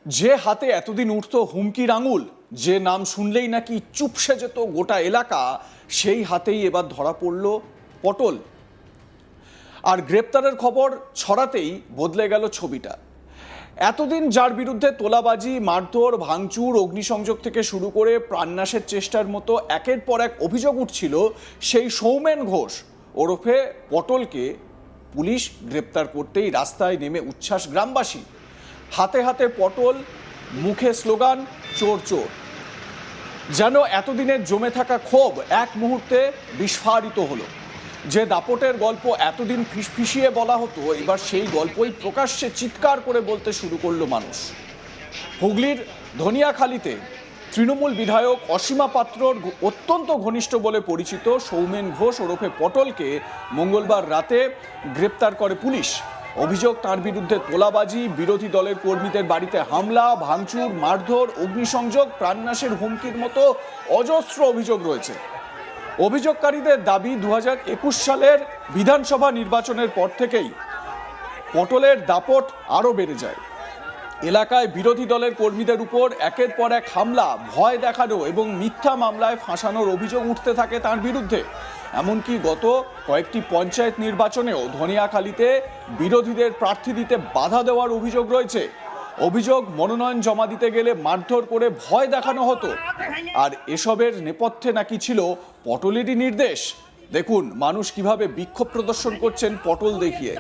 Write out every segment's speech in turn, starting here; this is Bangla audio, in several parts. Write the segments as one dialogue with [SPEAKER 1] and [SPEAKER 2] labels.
[SPEAKER 1] যে হাতে এতদিন উঠতো হুমকির আঙুল, যে নাম শুনলেই নাকি চুপসে যেত গোটা এলাকা, সেই হাতেই এবার ধরা পড়ল পটল। আর গ্রেপ্তারের খবর ছড়াতেই বদলে গেল ছবিটা। এতদিন যার বিরুদ্ধে তোলাবাজি, মারধর, ভাঙচুর, অগ্নিসংযোগ থেকে শুরু করে প্রাণনাশের চেষ্টার মতো একের পর এক অভিযোগ উঠছিল, সেই সৌমেন ঘোষ ওরফে পটলকে পুলিশ গ্রেপ্তার করতেই রাস্তায় নেমে উচ্ছ্বাস গ্রামবাসী। হাতে হাতে পটল, মুখে স্লোগান চোর চোর। যেন এতদিনের জমে থাকা ক্ষোভ এক মুহূর্তে বিস্ফারিত হলো। যে দাপটের গল্প এতদিন ফিসফিসিয়ে বলা হতো, এবার সেই গল্পই প্রকাশ্যে চিৎকার করে বলতে শুরু করলো মানুষ। হুগলির ধনিয়াখালীতে তৃণমূল বিধায়ক অসীমা পাত্রর অত্যন্ত ঘনিষ্ঠ বলে পরিচিত সৌমেন ঘোষ ওরফে পটলকে মঙ্গলবার রাতে গ্রেপ্তার করে পুলিশ। অভিযোগ, তার বিরুদ্ধে তোলাবাজি, বিরোধী দলের কর্মীদের বাড়িতে হামলা, ভাঙচুর, মারধর, অগ্নিসংযোগ, প্রাণনাশের হুমকির মতো অজস্র অভিযোগ রয়েছে। অভিযোগকারীদের দাবি, 2021 সালের বিধানসভা নির্বাচনের পর থেকেই পটলের দাপট আরও বেড়ে যায়। এলাকায় বিরোধী দলের কর্মীদের উপর একের পর এক হামলা, ভয় দেখানো এবং মিথ্যা মামলায় ফাঁসানোর অভিযোগ উঠতে থাকে তার বিরুদ্ধে। এমনকি গত কয়েকটি পঞ্চায়েত নির্বাচনেও ধনিয়াখালীতে বিরোধীদের প্রার্থী দিতে বাধা দেওয়ার অভিযোগ রয়েছে। অভিযোগ, মনোনয়ন জমা দিতে গেলে মারধর করে ভয় দেখানো হতো। আর এসবের নেপথ্যে নাকি ছিল পটলেরই নির্দেশ। দেখুন মানুষ কিভাবে বিক্ষোভ প্রদর্শন করছেন পটল দেখিয়ে।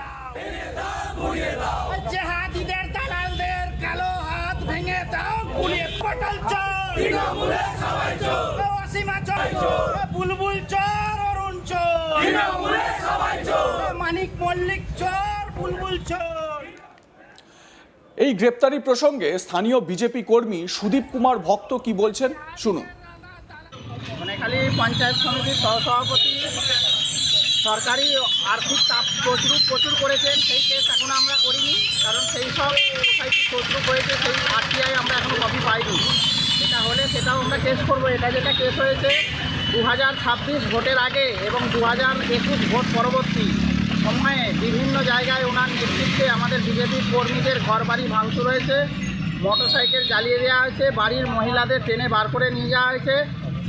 [SPEAKER 2] জেহাদিদের দালালদের কালো হাত ভেঙে দাও, পুলিশ পটল চোর, তৃণমূলের সবাই চোর, অসীমা চোর, বুলবুল চোর, অরুণ চোর, তৃণমূলের সবাই চোর, মানিক মল্লিক চোর, বুলবুল চোর।
[SPEAKER 1] এই গ্রেপ্তারি প্রসঙ্গে স্থানীয় বিজেপি কর্মী সুদীপ কুমার ভক্ত কি বলছেন শুনুন।
[SPEAKER 3] ধনেখালী পঞ্চায়েত সমিতির সহসভাপতি সরকারি আর্থিক চাপ প্রচুর করেছেন, সেই কেস এখনো আমরা করিনি, কারণ সেই সব সোসাইটি প্রচুর হয়েছে, সেই আরটিআই আমরা এখনো কপি পাইনি। সেটা হলে সেটাও আমরা কেস করবো। এটা যেটা কেস হয়েছে 2026 ভোটের আগে এবং 2021 ভোট পরবর্তী সময়ে বিভিন্ন জায়গায় ওনার নেতৃত্বে আমাদের বিজেপির কর্মীদের ঘরবাড়ি ভাঙচুর হয়েছে, মোটরসাইকেল জ্বালিয়ে দেওয়া হয়েছে, বাড়ির মহিলাদের টেনে বার করে নিয়ে যাওয়া হয়েছে।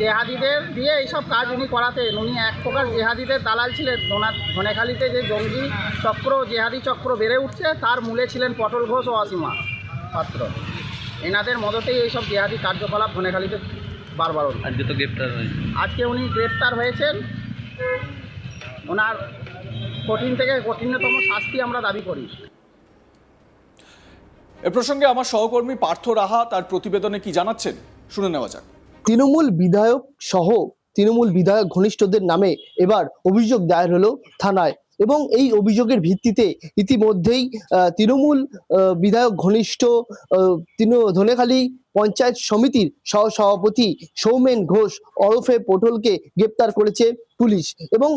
[SPEAKER 3] জেহাদিদের দিয়ে এইসব কাজ উনি করাতেন। উনি এক প্রকার জেহাদিদের দালাল ছিলেন। ধনেখালীতে যে জঙ্গি চক্র, জেহাদি চক্র বেড়ে উঠছে, তার মূলে ছিলেন পটল ঘোষ ও অসীমা পাত্র। এনাদের মদতেই এইসব জেহাদি কার্যকলাপ ধনেখালীতে বারবার হচ্ছে।
[SPEAKER 4] আজকে তো গ্রেপ্তার হয়েছে।
[SPEAKER 3] আজকে উনি গ্রেপ্তার হয়েছেন। ওনার কঠিন থেকে কঠিনতম শাস্তি আমরা দাবি করি।
[SPEAKER 1] এ প্রসঙ্গে আমার সহকর্মী পার্থ রাহা তার প্রতিবেদনে কি জানাচ্ছেন শুনে নেওয়া যাক।
[SPEAKER 5] তৃণমূল বিধায়ক সহ তৃণমূল বিধায়ক ঘনিষ্ঠদের নামে এবার অভিযোগ দায়ের হলো থানায়, এবং এই অভিযোগের ভিত্তিতে ইতিমধ্যেই তৃণমূল বিধায়ক ঘনিষ্ঠ ধনেখালী পঞ্চায়েত সমিতির সহসভাপতি সৌমেন ঘোষ ওরফে পটলকে গ্রেপ্তার করেছে পুলিশ। এবং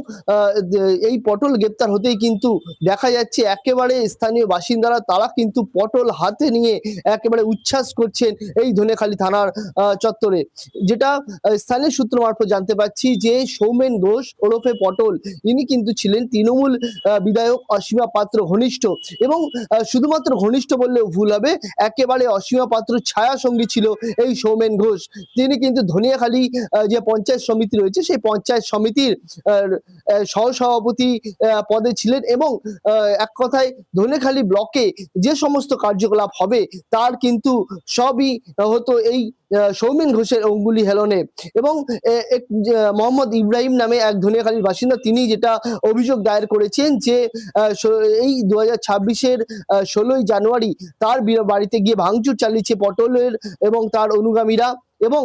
[SPEAKER 5] এই পটল গ্রেপ্তার হতেই কিন্তু দেখা যাচ্ছে একেবারে স্থানীয় বাসিন্দারা তারা কিন্তু পটল হাতে নিয়ে একেবারে উচ্ছ্বাস করছেন এই ধনেখালী থানার চত্বরে। যেটা স্থানীয় সূত্র মারফত জানতে পারছি যে সৌমেন ঘোষ ওরফে পটল ইনি কিন্তু ছিলেন তৃণমূল বিধায়ক অসীমা পাত্র ঘনিষ্ঠ, এবং শুধুমাত্র ঘনিষ্ঠ বললেও ভুল হবে, একেবারে অসীমা পাত্র ছায়া সঙ্গী ছিল এই সৌমেন ঘোষ। তিনি কিন্তু ধনিয়াখালী যে পঞ্চায়েত সমিতি রয়েছে সেই পঞ্চায়েত সমিতির সহসভাপতি পদে ছিলেন, এবং এক কথায় ধনেখালী ব্লকে যে সমস্ত কার্যকলাপ হবে তার কিন্তু সবই হতো এই সৌমেন ঘোষের অঙ্গুলি হেলনে। এবং মোহাম্মদ ইব্রাহিম নামে এক ধনিয়াখালীর বাসিন্দা, তিনি যেটা অভিযোগ দায়ের করেছেন যে এই 2026-এর 16ই জানুয়ারি তার বাড়িতে গিয়ে ভাঙচুর চালিয়েছে পটলের এবং তার অনুগামীরা, এবং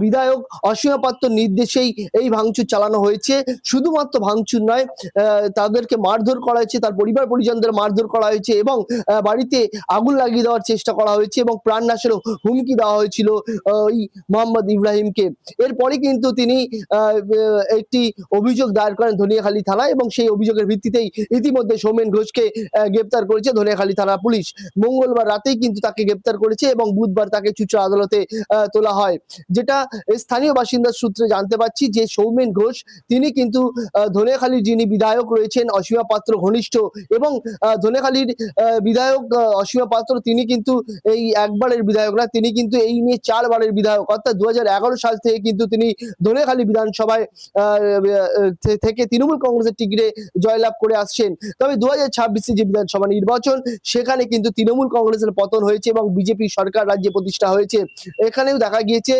[SPEAKER 5] বিধায়ক অসীমা পাত্রর নির্দেশেই এই ভাঙচুর চালানো হয়েছে। শুধুমাত্র ভাঙচুর নয়, তাদেরকে মারধর করা হয়েছে, তার পরিবার পরিজনদের মারধর করা হয়েছে, এবং বাড়িতে আগুন লাগিয়ে দেওয়ার চেষ্টা করা হয়েছে, এবং প্রাণনাশেরও হুমকি দেওয়া হয়েছিল ওই মোহাম্মদ ইব্রাহিমকে। এরপরে কিন্তু তিনি একটি অভিযোগ দায়ের করেন ধনিয়াখালী থানায়, এবং সেই অভিযোগের ভিত্তিতেই ইতিমধ্যে সৌমেন ঘোষকে গ্রেপ্তার করেছে ধনিয়াখালী থানা পুলিশ। মঙ্গলবার রাতেই কিন্তু তাকে গ্রেপ্তার করেছে এবং বুধবার তাকে চুঁচুড়া আদালতে তোলা হয়। হয়। যেটা স্থানীয় বাসিন্দার সূত্রে জানতে পারছি যে সৌমেন ঘোষ তিনি কিন্তু ধনেখালির যিনি বিধায়ক রয়েছেন অসীমা পাত্র ঘনিষ্ঠ, এবং ধনেখালির বিধায়ক অসীমা পাত্র তিনি কিন্তু এই একবারের বিধায়ক না, তিনি কিন্তু এই নিয়ে 4 বারের বিধায়ক, অর্থাৎ 2011 সাল থেকে কিন্তু তিনি ধনেখালি বিধানসভায় থেকে তৃণমূল কংগ্রেসের টিকিটে জয়লাভ করে আসছেন। তবে 2026 যে বিধানসভা নির্বাচন সেখানে কিন্তু তৃণমূল কংগ্রেসের পতন হয়েছে এবং বিজেপি সরকার রাজ্যে প্রতিষ্ঠা হয়েছে। এখানেও দেখা গিয়েছে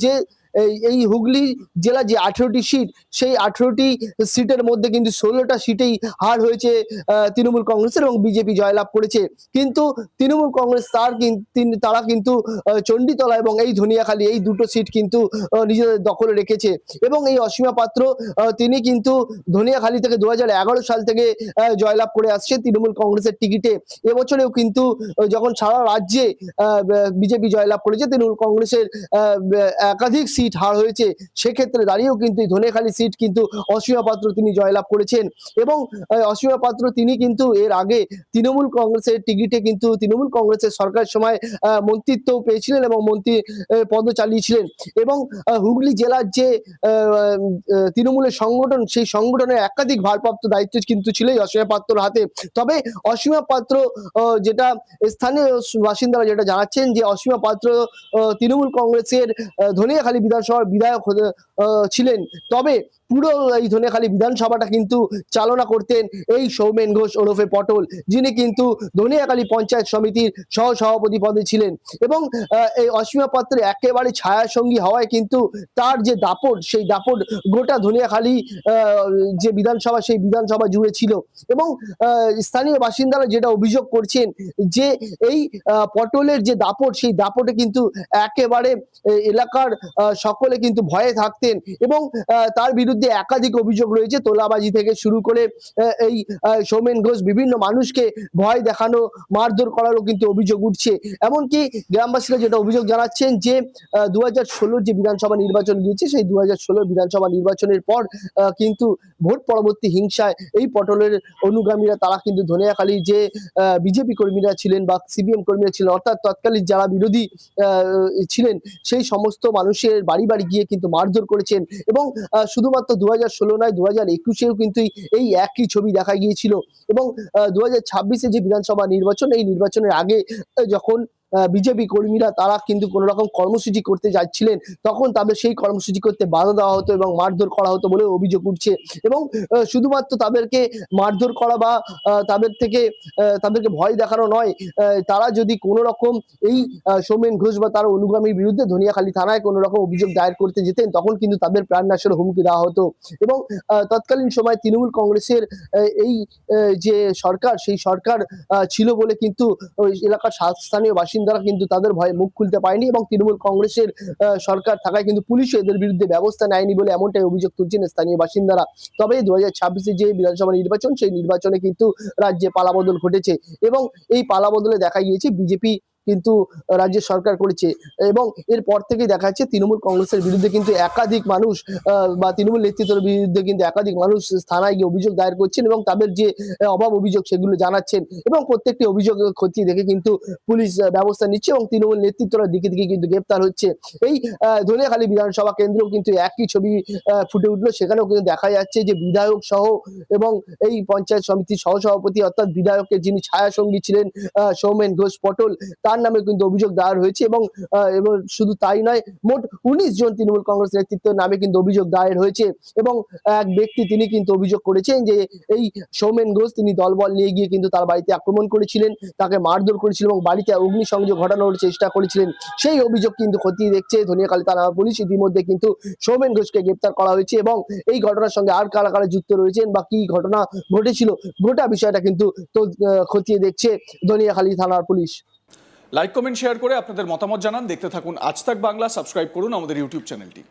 [SPEAKER 5] যে এই হুগলি জেলা যে 18টি সিট, সেই 18টি সিটের মধ্যে কিন্তু 16টা সিটেই হার হয়েছে তৃণমূল কংগ্রেসের এবং বিজেপি জয়লাভ করেছে। কিন্তু তৃণমূল কংগ্রেস তারা কিন্তু চণ্ডীতলা এবং এই ধনিয়াখালী এই দুটো সিট কিন্তু নিজেদের দখলে রেখেছে। এবং এই অসীমা পাত্র তিনি কিন্তু ধনিয়াখালী থেকে 2011 সাল থেকে জয়লাভ করে আসছে তৃণমূল কংগ্রেসের টিকিটে। এবছরেও কিন্তু যখন সারা রাজ্যে বিজেপি জয়লাভ করেছে, তৃণমূল কংগ্রেসের একাধিক সিট হার হয়েছে, সেক্ষেত্রে দাঁড়িয়েও কিন্তু ধনেখালি সিট কিন্তু অসীমা পাত্র তিনি জয়লাভ করেছেন। এবং অসীমা পাত্র তিনি কিন্তু এর আগে তৃণমূল কংগ্রেসের টিকিটে কিন্তু তৃণমূল কংগ্রেসের সরকারের সময় মন্ত্রিত্ব পেয়েছিলেন এবং মন্ত্রী পদ চালিয়েছিলেন। এবং হুগলি জেলার যে তৃণমূলের সংগঠন, সেই সংগঠনের একাধিক ভারপ্রাপ্ত দায়িত্ব কিন্তু ছিল অসীমা পাত্রর হাতে। তবে অসীমা পাত্র যেটা স্থানীয় বাসিন্দারা যেটা জানাচ্ছেন যে অসীমা পাত্র তৃণমূল কংগ্রেসের ধনিয়াখালী বিধানসভার বিধায়ক ছিলেন, তবে পুরো এই ধনিয়াখালী বিধানসভাটা কিন্তু চালনা করতেন এই সৌমেন ঘোষ ওরফে পটল, যিনি কিন্তু ধনিয়াখালী পঞ্চায়েত সমিতির সহ সভাপতি পদে ছিলেন। এবং এই অসীমা পাত্রের একেবারে ছায়াসঙ্গী হওয়ায় কিন্তু তার যে দাপট, সেই দাপট গোটা ধনিয়াখালী যে বিধানসভা, সেই বিধানসভা জুড়ে ছিল। এবং স্থানীয় বাসিন্দারা যেটা অভিযোগ করছেন যে এই পটলের যে দাপট, সেই দাপটে কিন্তু একেবারে এলাকার সকলে কিন্তু ভয়ে থাকতেন। এবং তার বিরুদ্ধে একাধিক অভিযোগ রয়েছে, তোলাবাজি থেকে শুরু করে এই সৌমেন ঘোষ বিভিন্ন মানুষকে ভয় দেখানো, মারধর করারও কিন্তু অভিযোগ উঠছে। এমনকি গ্রামবাসীরা যেটা অভিযোগ জানাচ্ছেন যে 2016 যে বিধানসভা নির্বাচন গিয়েছে, সেই 2016 বিধানসভা নির্বাচনের পর কিন্তু ভোট পরবর্তী হিংসায় এই পটলের অনুগামীরা তারা কিন্তু ধনিয়াখালী যে বিজেপি কর্মীরা ছিলেন বা সিপিএম কর্মীরা ছিলেন, অর্থাৎ তৎকালীন যারা বিরোধী ছিলেন, সেই সমস্ত মানুষের বাড়ি বাড়ি গিয়ে কিন্তু মারধর করেছেন। এবং শুধুমাত্র 2016 নয়, 2021-এও কিন্তু এই একই ছবি দেখা গিয়েছিল। এবং 2026-এ যে বিধানসভা নির্বাচন, এই নির্বাচনের আগে যখন বিজেপি কর্মীরা তারা কিন্তু কোনো রকম কর্মসূচি করতে যাচ্ছিলেন, তখন তাদের সেই কর্মসূচি করতে বাধা দেওয়া হতো এবং মারধর করা হতো বলে অভিযোগ উঠছে। এবং শুধুমাত্র তাদেরকে মারধর করা বা তাদেরকে ভয় দেখানো নয়, তারা যদি কোনো রকম এই সৌমেন ঘোষ বা তার অনুগামীর বিরুদ্ধে ধনিয়াখালী থানায় কোনো রকম অভিযোগ দায়ের করতে যেতেন, তখন কিন্তু তাদের প্রাণনাশের হুমকি দেওয়া হতো। এবং তৎকালীন সময় তৃণমূল কংগ্রেসের এই যে সরকার, সেই সরকার ছিল বলে কিন্তু এলাকার স্থানীয় বাসিন্দারা কিন্তু তাদের ভয়ে মুখ খুলতে পারেনি। এবং তৃণমূল কংগ্রেসের সরকার থাকায় কিন্তু পুলিশও এদের বিরুদ্ধে ব্যবস্থা নেয়নি বলে এমনটাই অভিযোগ তুলছেন স্থানীয় বাসিন্দারা। তবে 2026-এ যে বিধানসভা নির্বাচন, সেই নির্বাচনে কিন্তু রাজ্যে পালাবদল ঘটেছে এবং এই পালাবদলে দেখা গিয়েছে বিজেপি কিন্তু রাজ্যের সরকার করেছে। এবং এরপর থেকে দেখা যাচ্ছে তৃণমূল কংগ্রেসের বিরুদ্ধে কিন্তু একাধিক মানুষ বা তৃণমূল নেতৃত্বের বিরুদ্ধে কিন্তু একাধিক মানুষ থানায় গিয়ে অভিযোগ দায়ের করছেন এবং তাদের যে অভাব অভিযোগ সেগুলো জানাচ্ছেন। এবং প্রত্যেকটি অভিযোগ খতিয়ে দেখে কিন্তু পুলিশ ব্যবস্থা নিচ্ছে এবং তৃণমূল নেতৃত্বরা দিকে দিকে কিন্তু গ্রেপ্তার হচ্ছে। এই ধনিয়াখালী বিধানসভা কেন্দ্রেও কিন্তু একই ছবি ফুটে উঠলো। সেখানেও কিন্তু দেখা যাচ্ছে যে বিধায়ক সহ এবং এই পঞ্চায়েত সমিতির সহসভাপতি অর্থাৎ বিধায়কের যিনি ছায়াসঙ্গী ছিলেন সৌমেন ঘোষ পটল, তার নামে কিন্তু অভিযোগ দায়ের হয়েছে। এবং শুধু তাই নয়, মোট 19 জন তৃণমূল কংগ্রেস নেতৃত্বের নামে কিন্তু অভিযোগ দায়ের হয়েছে। এবং এক ব্যক্তি তিনি কিন্তু অভিযোগ করেছেন যে এই সৌমেন ঘোষ তিনি দলবল নিয়ে গিয়ে কিন্তু তার বাড়িতে আক্রমণ করেছিলেন, তাকে মারধর করেছিলেন এবং বাড়িতে অগ্নিসংযোগ ঘটানোর চেষ্টা করেছিলেন। সেই অভিযোগ কিন্তু খতিয়ে দেখছে ধনিয়াখালী থানা পুলিশ। ইতিমধ্যে কিন্তু সৌমেন ঘোষকে গ্রেপ্তার করা হয়েছে এবং এই ঘটনার সঙ্গে আর কারা কারা যুক্ত রয়েছেন বা কি ঘটনা ঘটেছিল গোটা বিষয়টা কিন্তু খতিয়ে দেখছে ধনিয়াখালী থানার পুলিশ।
[SPEAKER 1] লাইক, কমেন্ট, শেয়ার করে আপনাদের মতামত জানান। দেখতে থাকুন আজ তাক বাংলা। সাবস্ক্রাইব করুন আমাদের ইউটিউব চ্যানেলটি।